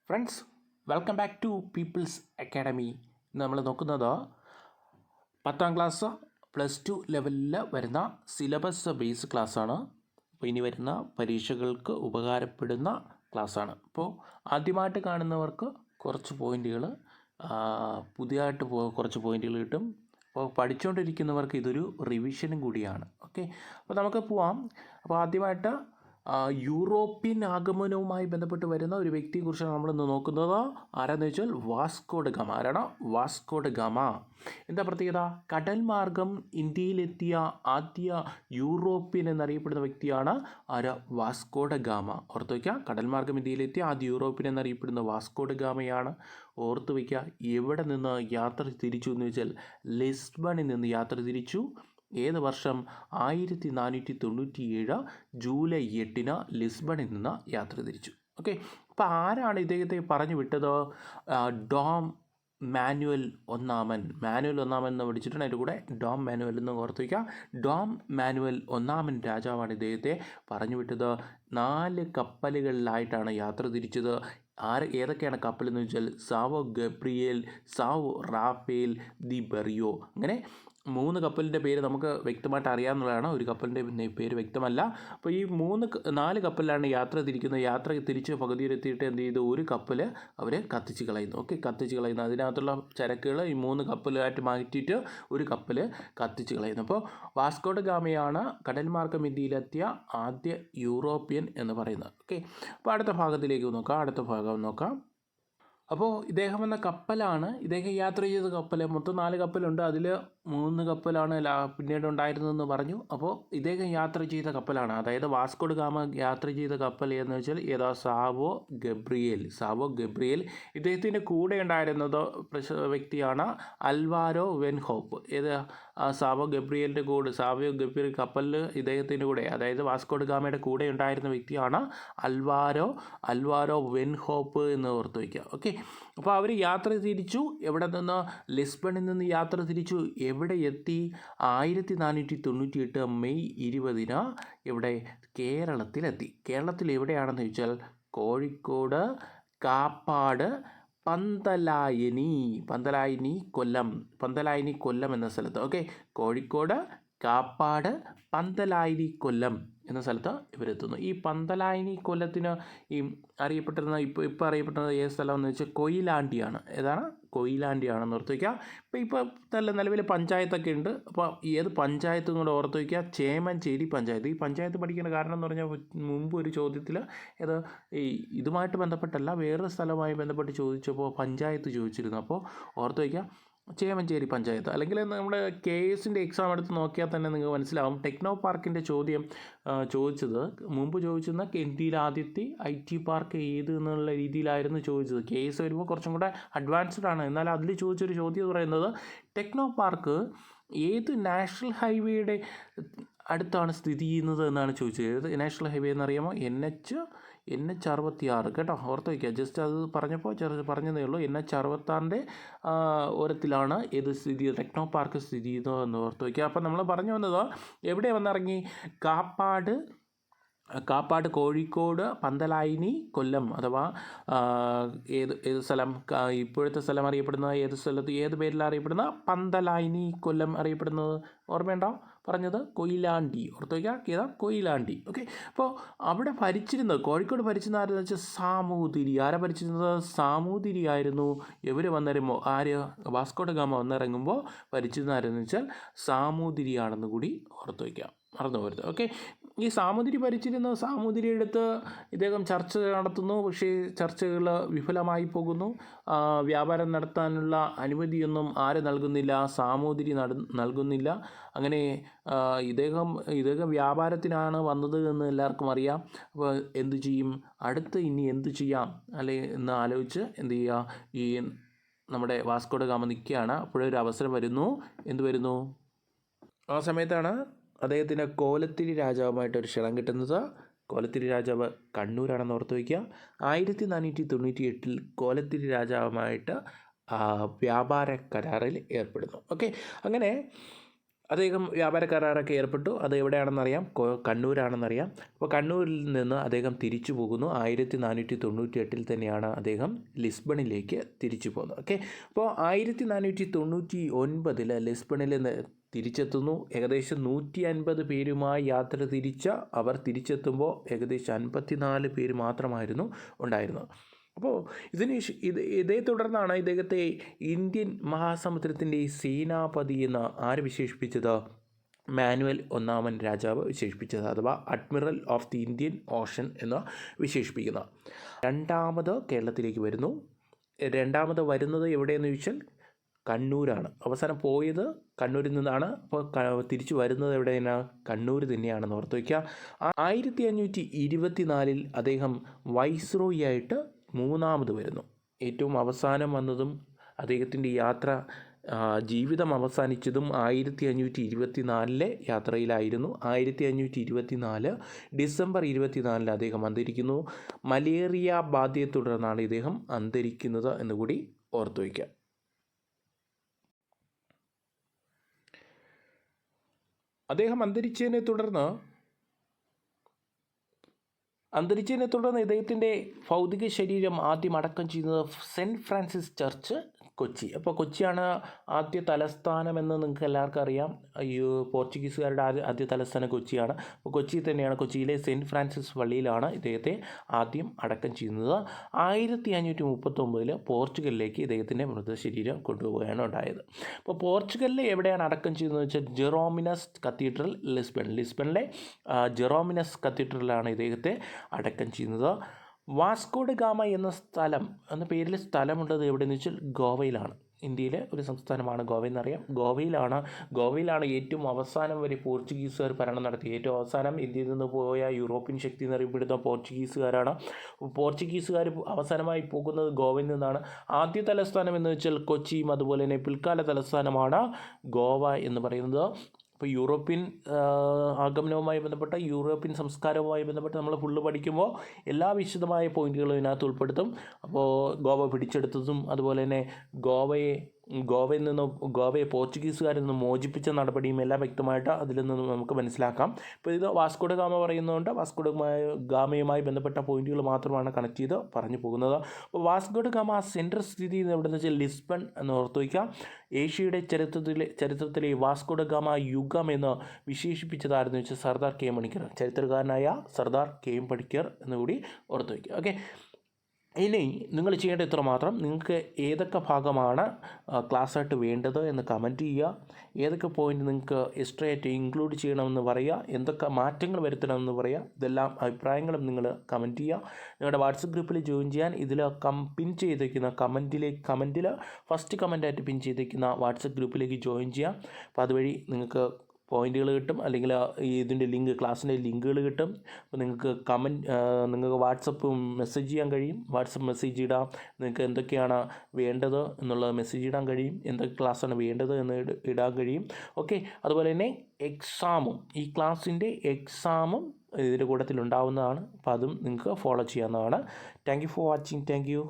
Friends, welcome back to people's academy. നമ്മൾ നോക്കുന്നത് 10ാം class +2 ലെവലിൽ വരുന്ന സിലബസ് ബേസ് ക്ലാസ്സാണ്. അപ്പോൾ ഇനി വരുന്ന പരീക്ഷകൾക്ക് ഉപകാരപ്പെടുന്ന ക്ലാസ്സാണ്. അപ്പോൾ ആദ്യമായിട്ട് കാണുന്നവർക്ക് കുറച്ച് പോയിൻറ്റുകൾ, പുതിയതായിട്ട് കുറച്ച് പോയിൻറ്റുകൾ കിട്ടും. അപ്പോൾ പഠിച്ചുകൊണ്ടിരിക്കുന്നവർക്ക് ഇതൊരു റിവിഷനും കൂടിയാണ്. ഓക്കെ, അപ്പോൾ നമുക്ക് പോവാം. അപ്പോൾ ആദ്യമായിട്ട് യൂറോപ്യൻ ആഗമനവുമായി ബന്ധപ്പെട്ട് വരുന്ന ഒരു വ്യക്തിയെക്കുറിച്ചാണ് നമ്മളിന്ന് നോക്കുന്നത്. ആരാന്ന് വെച്ചാൽ വാസ്കോ ഡ ഗാമ. ആരാണ്? Vasco da Gama. എന്താ പ്രത്യേകത? കടൽ മാർഗം ഇന്ത്യയിലെത്തിയ ആദ്യ യൂറോപ്യൻ എന്നറിയപ്പെടുന്ന വ്യക്തിയാണ് വാസ്കോ ഡ ഗാമ. ഓർത്ത് വയ്ക്കുക, കടൽ മാർഗം ഇന്ത്യയിലെത്തിയ ആദ്യ യൂറോപ്യൻ എന്നറിയപ്പെടുന്ന വാസ്കോ ഡ ഗാമയാണ്. ഓർത്ത് വയ്ക്കുക, എവിടെ നിന്ന് യാത്ര തിരിച്ചു എന്ന് വെച്ചാൽ ലിസ്ബണിൽ നിന്ന് യാത്ര തിരിച്ചു. ഏത് വർഷം? 1497 ജൂലൈ 8 ലിസ്ബണിൽ നിന്ന് യാത്ര തിരിച്ചു. ഓക്കെ, അപ്പോൾ ആരാണ് ഇദ്ദേഹത്തെ പറഞ്ഞു വിട്ടത്? ഡോം മാനുവൽ ഒന്നാമൻ. മാനുവൽ ഒന്നാമൻ എന്ന് പഠിച്ചിട്ടുണ്ട്, അതിൻ്റെ കൂടെ ഡോം മാനുവൽ എന്ന് ഓർത്ത് വയ്ക്കുക. ഡോം മാനുവൽ ഒന്നാമൻ രാജാവാണ് ഇദ്ദേഹത്തെ പറഞ്ഞു വിട്ടത്. 4 കപ്പലുകളിലായിട്ടാണ് യാത്ര തിരിച്ചത്. ഏതൊക്കെയാണ് കപ്പലെന്ന് വെച്ചാൽ Sao Gabriel, Sao Rafael, the Berrio. അങ്ങനെ 3 കപ്പലിൻ്റെ പേര് നമുക്ക് വ്യക്തമായിട്ട് അറിയാവുന്നതാണ്. ഒരു കപ്പലിൻ്റെ പേര് വ്യക്തമല്ല. അപ്പോൾ ഈ 4 കപ്പലിലാണ് യാത്ര തിരിക്കുന്നത്. യാത്ര തിരിച്ച് പകുതിയിലെത്തിയിട്ട് എന്ത് ചെയ്തു? ഒരു കപ്പൽ അവർ കത്തിച്ച് കളയുന്നു. ഓക്കെ, കത്തിച്ച് കളയുന്നു. അതിനകത്തുള്ള ചരക്കുകൾ ഈ 3 കപ്പലായിട്ട് മാറ്റിയിട്ട് ഒരു കപ്പൽ കത്തിച്ച് കളയുന്നു. അപ്പോൾ വാസ്കോ ഡ ഗാമയാണ് കടൽ മാർഗം ഇന്ത്യയിലെത്തിയ ആദ്യ യൂറോപ്യൻ എന്ന് പറയുന്നത്. ഓക്കെ, അപ്പോൾ അടുത്ത ഭാഗത്തിലേക്ക് നോക്കാം. അപ്പോൾ ഇദ്ദേഹം എന്ന കപ്പലാണ്, ഇദ്ദേഹം യാത്ര ചെയ്ത കപ്പൽ. മൊത്തം 4 കപ്പലുണ്ട്, അതിൽ 3 കപ്പലാണ് പിന്നീട് ഉണ്ടായിരുന്നതെന്ന് പറഞ്ഞു. അപ്പോൾ ഇദ്ദേഹം യാത്ര ചെയ്ത കപ്പലാണ്, അതായത് വാസ്കോ ഡ ഗാമ യാത്ര ചെയ്ത കപ്പൽ എന്ന് വെച്ചാൽ ഏതാ? Sao Gabriel. ഇദ്ദേഹത്തിൻ്റെ കൂടെ ഉണ്ടായിരുന്നത് വ്യക്തിയാണ് അൽവാരോ വെൻഹോപ്പ്. ഏത്? സാവോ ഗബ്രിയേലിൻ്റെ കപ്പലിൽ ഇദ്ദേഹത്തിൻ്റെ കൂടെ, അതായത് വാസ്കോ ഡ ഗാമയുടെ കൂടെ ഉണ്ടായിരുന്ന വ്യക്തിയാണ് അൽവാരോ വെൻഹോപ്പ് എന്ന് ഓർത്ത് വയ്ക്കുക. ഓക്കെ, അപ്പോൾ അവർ യാത്ര തിരിച്ചു. എവിടെ നിന്ന്? ലിസ്ബണിൽ നിന്ന് യാത്ര തിരിച്ചു. എവിടെ എത്തി? 1498 മെയ് 20 ഇവിടെ കേരളത്തിലെത്തി. കേരളത്തിൽ എവിടെയാണെന്ന് ചോദിച്ചാൽ കോഴിക്കോട്, കാപ്പാട്, പന്തലായനി കൊല്ലം എന്ന സ്ഥലത്ത്. ഓക്കെ, കോഴിക്കോട്, കാപ്പാട്, പന്തലായനി കൊല്ലം എന്ന സ്ഥലത്ത് ഇവരെത്തുന്നു. ഈ പന്തലായനി കൊല്ലത്തിന് ഈ അറിയപ്പെട്ടിരുന്ന ഇപ്പോൾ അറിയപ്പെടുന്നത് ഏത് സ്ഥലം എന്ന് വെച്ചാൽ കൊയിലാണ്ടിയാണ്. ഏതാണ്? കൊയിലാണ്ടിയാണെന്ന് ഓർത്ത് വയ്ക്കുക. ഇപ്പോൾ നിലവിൽ പഞ്ചായത്തൊക്കെ ഉണ്ട്. അപ്പോൾ ഏത് പഞ്ചായത്തും കൂടെ ഓർത്ത് വയ്ക്കുക? ചേമഞ്ചേരി പഞ്ചായത്ത്. ഈ പഞ്ചായത്ത് പഠിക്കേണ്ട കാരണം എന്ന് പറഞ്ഞാൽ മുമ്പ് ഒരു ചോദ്യത്തിൽ ഇതുമായിട്ട് ബന്ധപ്പെട്ടല്ല, വേറൊരു സ്ഥലവുമായി ബന്ധപ്പെട്ട് ചോദിച്ചപ്പോൾ പഞ്ചായത്ത് ചോദിച്ചിരുന്നു. അപ്പോൾ ഓർത്ത് വയ്ക്കുക, ചേമഞ്ചേരി പഞ്ചായത്ത്. അല്ലെങ്കിൽ നമ്മുടെ KS എക്സാം എടുത്ത് നോക്കിയാൽ തന്നെ നിങ്ങൾക്ക് മനസ്സിലാവും. ടെക്നോ പാർക്കിൻ്റെ ചോദ്യം മുമ്പ് ചോദിച്ചിരുന്ന ഇന്ത്യയിലെ ആദ്യത്തെ IT പാർക്ക് ഏത് എന്നുള്ള രീതിയിലായിരുന്നു ചോദിച്ചത്. KS വരുമ്പോൾ കുറച്ചും കൂടെ അഡ്വാൻസ്ഡ് ആണ്. എന്നാൽ അതിൽ ചോദിച്ചൊരു ചോദ്യം എന്ന് പറയുന്നത് ടെക്നോ പാർക്ക് ഏത് നാഷണൽ ഹൈവേയുടെ അടുത്താണ് സ്ഥിതി ചെയ്യുന്നത് എന്നാണ് ചോദിച്ചത്. ഏത് നാഷണൽ ഹൈവേ എന്നറിയാമോ? NH 66. കേട്ടോ, ഓർത്ത് വയ്ക്കുക. ജസ്റ്റ് അത് പറഞ്ഞപ്പോൾ പറഞ്ഞതേ ഉള്ളൂ. NH 66 ഓരത്തിലാണ് ഏത് സ്ഥിതി ടെക്നോ പാർക്ക് സ്ഥിതി ചെയ്യുന്നത് എന്ന് ഓർത്ത് വയ്ക്കുക. അപ്പം നമ്മൾ പറഞ്ഞു വന്നത് എവിടെ വന്നിറങ്ങി? കാപ്പാട്, കോഴിക്കോട്, പന്തലായനി, കൊല്ലം. അഥവാ ഏത് സ്ഥലം? ഇപ്പോഴത്തെ സ്ഥലം അറിയപ്പെടുന്നത് ഏത് പേരിലാണ് അറിയപ്പെടുന്നത്? പന്തലായനി കൊല്ലം അറിയപ്പെടുന്നത്. ഓർമ്മയുണ്ടോ പറഞ്ഞത്? കൊയിലാണ്ടി. ഓർത്ത് വയ്ക്കുക, കൊയിലാണ്ടി. ഓക്കെ, അപ്പോൾ അവിടെ കോഴിക്കോട് ഭരിച്ചിരുന്ന ആരെന്ന് വെച്ചാൽ സാമൂതിരി. ആരാ ഭരിച്ചിരുന്നത്? സാമൂതിരി ആയിരുന്നു. ഇവർ വന്നിറങ്ങുമ്പോൾ വാസ്കോ ഡ ഗാമ വന്നിറങ്ങുമ്പോൾ ഭരിച്ചിരുന്ന ആരെന്ന് വെച്ചാൽ സാമൂതിരിയാണെന്ന് കൂടി ഓർത്ത് വയ്ക്കുക, മറന്നു പോരുത്. ഓക്കെ, ഈ സാമൂതിരിയുടെ അടുത്ത് ഇദ്ദേഹം ചർച്ച നടത്തുന്നു. പക്ഷേ ചർച്ചകൾ വിഫലമായി പോകുന്നു. വ്യാപാരം നടത്താനുള്ള അനുമതിയൊന്നും ആര് സാമൂതിരി നൽകുന്നില്ല. അങ്ങനെ ഇദ്ദേഹം വ്യാപാരത്തിനാണ് വന്നത് എന്ന് എല്ലാവർക്കും അറിയാം. അപ്പോൾ എന്തു ചെയ്യും? ഇനി എന്തു ചെയ്യാം അല്ലെ എന്ന് ആലോചിച്ച് എന്ത് ചെയ്യുക? ഈ നമ്മുടെ വാസ്കോ ഡ ഗാമ നിൽക്കുകയാണ്. അപ്പോഴൊരു അവസരം വരുന്നു. ആ സമയത്താണ് അദ്ദേഹത്തിന് കോലത്തിരി രാജാവുമായിട്ടൊരു ക്ഷണം കിട്ടുന്നത്. കോലത്തിരി രാജാവ് കണ്ണൂരാണെന്ന് ഓർത്ത് വയ്ക്കുക. 1498 കോലത്തിരി രാജാവുമായിട്ട് വ്യാപാര കരാറിൽ ഏർപ്പെടുന്നു. ഓക്കെ, അങ്ങനെ അദ്ദേഹം വ്യാപാര കരാറൊക്കെ ഏർപ്പെട്ടു. അത് എവിടെയാണെന്നറിയാം, കണ്ണൂരാണെന്നറിയാം. അപ്പോൾ കണ്ണൂരിൽ നിന്ന് അദ്ദേഹം തിരിച്ചു പോകുന്നു. 1498 തന്നെയാണ് അദ്ദേഹം ലിസ്ബണിലേക്ക് തിരിച്ചു പോകുന്നത്. ഓക്കെ, അപ്പോൾ 1499 ലിസ്ബണിൽ തിരിച്ചെത്തുന്നു. ഏകദേശം 150 പേരുമായി യാത്ര തിരിച്ച അവർ തിരിച്ചെത്തുമ്പോൾ ഏകദേശം 54 പേര് മാത്രമായിരുന്നു ഉണ്ടായിരുന്നത്. അപ്പോൾ ഇതേ തുടർന്നാണ് ഇദ്ദേഹത്തെ ഇന്ത്യൻ മഹാസമുദ്രത്തിൻ്റെ സേനാപതി എന്ന് ആര് വിശേഷിപ്പിച്ചത്? മാനുവൽ ഒന്നാമൻ രാജാവ് വിശേഷിപ്പിച്ചത്, അഥവാ admiral of the Indian Ocean എന്ന് വിശേഷിപ്പിക്കുന്ന. രണ്ടാമത് കേരളത്തിലേക്ക് വരുന്നു. രണ്ടാമത് വരുന്നത് എവിടെയെന്ന് ചോദിച്ചാൽ കണ്ണൂരാണ്. അവസാനം പോയത് കണ്ണൂരിൽ നിന്നാണ്. അപ്പോൾ തിരിച്ചു വരുന്നത് എവിടെയാണ്? കണ്ണൂർ തന്നെയാണെന്ന് ഓർത്ത് വയ്ക്കുക. 1524 അദ്ദേഹം വൈസ്രോയി ആയിട്ട് മൂന്നാമത് വരുന്നു. ഏറ്റവും അവസാനം വന്നതും അദ്ദേഹത്തിൻ്റെ ജീവിതം അവസാനിച്ചതും 1524 യാത്രയിലായിരുന്നു. 1524 ഡിസംബർ 24 അദ്ദേഹം അന്തരിക്കുന്നു. മലേറിയ ബാധയെ തുടർന്നാണ് ഇദ്ദേഹം അന്തരിക്കുന്നത് എന്നുകൂടി ഓർത്തു വയ്ക്കുക. അദ്ദേഹം അന്തരിച്ചതിനെ തുടർന്ന് ഇദ്ദേഹത്തിൻ്റെ ഭൗതിക ശരീരം ആദ്യം അടക്കം ചെയ്യുന്നത് സെൻറ്റ് ഫ്രാൻസിസ് ചർച്ച്, കൊച്ചി. അപ്പോൾ കൊച്ചിയാണ് ആദ്യ തലസ്ഥാനമെന്ന് നിങ്ങൾക്ക് എല്ലാവർക്കും അറിയാം. പോർച്ചുഗീസുകാരുടെ ആദ്യ തലസ്ഥാനം കൊച്ചിയാണ്. അപ്പോൾ കൊച്ചി തന്നെയാണ്. കൊച്ചിയിലെ സെൻറ്റ് ഫ്രാൻസിസ് പള്ളിയിലാണ് ഇദ്ദേഹത്തെ ആദ്യം അടക്കം ചെയ്യുന്നത്. 1539 പോർച്ചുഗലിലേക്ക് ഇദ്ദേഹത്തിൻ്റെ മൃതശരീരം കൊണ്ടുപോവുകയാണ് ഉണ്ടായത്. അപ്പോൾ പോർച്ചുഗലിൽ എവിടെയാണ് അടക്കം ചെയ്യുന്നത് വെച്ചാൽ ജെറോമിനസ് കത്തീഡ്രൽ, ലിസ്ബണിലെ ജെറോമിനസ് കത്തീഡ്രലാണ് ഇദ്ദേഹത്തെ അടക്കം ചെയ്യുന്നത്. വാസ്കോ ഡ ഗാമ എന്ന പേരിൽ സ്ഥലമുള്ളത് എവിടെയെന്ന് വെച്ചാൽ ഗോവയിലാണ്. ഇന്ത്യയിലെ ഒരു സംസ്ഥാനമാണ് ഗോവ എന്നറിയാം. ഗോവയിലാണ് ഏറ്റവും അവസാനം വരെ പോർച്ചുഗീസുകാർ ഭരണം നടത്തി. ഏറ്റവും അവസാനം ഇന്ത്യയിൽ നിന്ന് പോയ യൂറോപ്യൻ ശക്തി എന്നറിയപ്പെടുന്ന പോർച്ചുഗീസുകാരാണ്. പോർച്ചുഗീസുകാർ അവസാനമായി പോകുന്നത് ഗോവയിൽ നിന്നാണ്. ആദ്യ തലസ്ഥാനം എന്ന് വെച്ചാൽ കൊച്ചിയും അതുപോലെ തന്നെ പിൽക്കാല തലസ്ഥാനമാണ് ഗോവ എന്ന് പറയുന്നത്. ഇപ്പോൾ യൂറോപ്യൻ ആഗമനവുമായി ബന്ധപ്പെട്ട യൂറോപ്യൻ സംസ്കാരവുമായി ബന്ധപ്പെട്ട് നമ്മൾ ഫുള്ള് പഠിക്കുമ്പോൾ എല്ലാ വിശദമായ പോയിന്റുകളും ഇതിനകത്ത് ഉൾപ്പെടുത്തും. അപ്പോൾ ഗോവ പിടിച്ചെടുത്തതും അതുപോലെ തന്നെ ഗോവയെ പോർച്ചുഗീസുകാരിൽ നിന്ന് മോചിപ്പിച്ച നടപടിയും എല്ലാം വ്യക്തമായിട്ട് അതിൽ നിന്ന് നമുക്ക് മനസ്സിലാക്കാം. ഇപ്പോൾ ഇത് വാസ്കോ ഡ ഗാമ പറയുന്നതുകൊണ്ട് വാസ്കോ ഡ ഗാമയുമായി ബന്ധപ്പെട്ട പോയിന്റുകൾ മാത്രമാണ് കണക്ട് ചെയ്ത് പറഞ്ഞു പോകുന്നത്. അപ്പോൾ വാസ്കോ ഡ ഗാമ സെൻട്രൽ സ്ഥിതി ചെയ്യുന്നത് എവിടെയെന്ന് വെച്ചാൽ ലിസ്ബൺ എന്ന് ഓർത്ത് വയ്ക്കാം. ഏഷ്യയുടെ ചരിത്രത്തിലെ വാസ്കോ ഡ ഗാമ യുഗം എന്ന് വിശേഷിപ്പിച്ചതായിരുന്നു വെച്ചാൽ സർദാർ കെ എം പണിക്കർ, ചരിത്രകാരനായ സർദാർ കെ എം പണിക്കർ എന്നുകൂടി ഓർത്ത് വയ്ക്കുക. ഓക്കെ, ഇനി നിങ്ങൾ ചെയ്യേണ്ട ഇത്ര മാത്രം. നിങ്ങൾക്ക് ഏതൊക്കെ ഭാഗമാണ് ക്ലാസ്സായിട്ട് വേണ്ടത് എന്ന് കമൻറ്റ് ചെയ്യുക. ഏതൊക്കെ പോയിൻ്റ് നിങ്ങൾക്ക് എക്സ്ട്രാ ആയിട്ട് ഇൻക്ലൂഡ് ചെയ്യണമെന്ന് പറയുക. എന്തൊക്കെ മാറ്റങ്ങൾ വരുത്തണമെന്ന് പറയുക. ഇതെല്ലാം അഭിപ്രായങ്ങളും നിങ്ങൾ കമൻറ്റ് ചെയ്യുക. നിങ്ങളുടെ വാട്സപ്പ് ഗ്രൂപ്പിൽ ജോയിൻ ചെയ്യാൻ ഇതിൽ പിൻ ചെയ്തേക്കുന്ന കമൻറ്റിൽ ഫസ്റ്റ് കമൻറ്റായിട്ട് പിൻ ചെയ്തേക്കുന്ന വാട്സപ്പ് ഗ്രൂപ്പിലേക്ക് ജോയിൻ ചെയ്യാം. അപ്പോൾ അതുവഴി നിങ്ങൾക്ക് പോയിന്റുകൾ കിട്ടും, അല്ലെങ്കിൽ ഇതിൻ്റെ ക്ലാസ്സിൻ്റെ ലിങ്കുകൾ കിട്ടും. അപ്പോൾ നിങ്ങൾക്ക് വാട്സപ്പ് മെസ്സേജ് ചെയ്യാൻ കഴിയും. വാട്സപ്പ് മെസ്സേജ് ഇടാം. നിങ്ങൾക്ക് എന്തൊക്കെയാണ് വേണ്ടത് എന്നുള്ളത് മെസ്സേജ് ഇടാൻ കഴിയും. എന്തൊക്കെ ക്ലാസ്സാണ് വേണ്ടത് എന്ന് ഇടാൻ കഴിയും. ഓക്കെ, അതുപോലെ തന്നെ ഈ ക്ലാസ്സിൻ്റെ എക്സാമും ഇതിൻ്റെ കൂട്ടത്തിൽ ഉണ്ടാവുന്നതാണ്. അപ്പോൾ അതും നിങ്ങൾക്ക് ഫോളോ ചെയ്യാവുന്നതാണ്. Thank you for watching. Thank you.